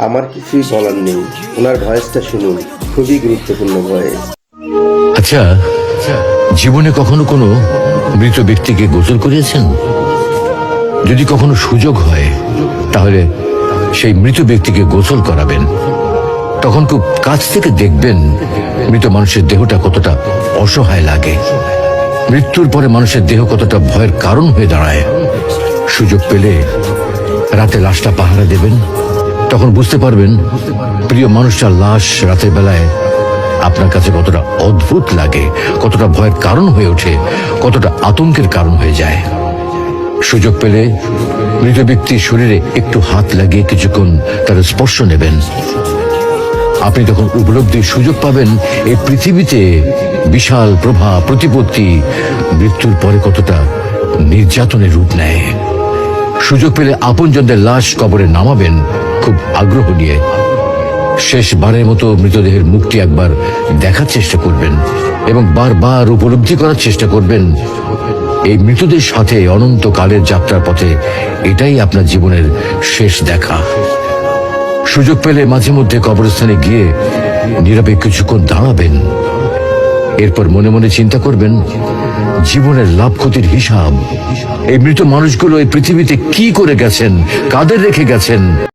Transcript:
আমার কিছুই বলার নেই, ওনার ভয়েসটা শুনুন, খুবই গুরুত্বপূর্ণ ভয়েস। আচ্ছা, জীবনে কখনো কোনো মৃত ব্যক্তিকে গোসল করিয়েছেন? যদি কখনো সুযোগ হয় তাহলে সেই মৃত ব্যক্তিকে গোসল করাবেন। তখন খুব কাছ থেকে দেখবেন মৃত মানুষের দেহটা কতটা অসহায় লাগে, মৃত্যুর পরে মানুষের দেহ কতটা ভয়ের কারণ হয়ে দাঁড়ায়। সুযোগ পেলে রাতে লাশটা পাহারা দেবেন, তখন বুঝতে পারবেন প্রিয় মানুষটার লাশ রাতের বেলায় আপনার কাছে কতটা অদ্ভুত লাগে, কতটা ভয়ের কারণ হয়ে ওঠে, কতটা আতঙ্কের কারণ হয়ে যায়। সুযোগ পেলে মৃত ব্যক্তির শরীরে একটু হাত লাগিয়ে কিছুক্ষণ তার স্পর্শ নেবেন। আপনি তখন উপলব্ধির সুযোগ পাবেন এই পৃথিবীতে বিশাল প্রভাব প্রতিপত্তি মৃত্যুর পরে কতটা নির্যাতনের রূপ নেয়। সুযোগ পেলে আপনজনদের লাশ কবরে নামাবেন খুব আগ্রহ নিয়ে। শেষবারের মতো মৃতদেহের মুখটি একবার দেখার চেষ্টা করবেন এবং বারবার উপলব্ধি করার চেষ্টা করবেন এই মৃতদের সাথে অনন্তকালের যাত্রার পথে এটাই আপনার জীবনের শেষ দেখা। সুযোগ পেলে মাঝে মধ্যে কবরস্থানে গিয়ে নীরবে কিছুক্ষণ দাঁড়াবেন। এরপর মনে মনে চিন্তা করবেন জীবনের লাভ ক্ষতির হিসাব। এই মৃত মানুষগুলো এই পৃথিবীতে কি করে গেছেন, কাদের রেখে গেছেন।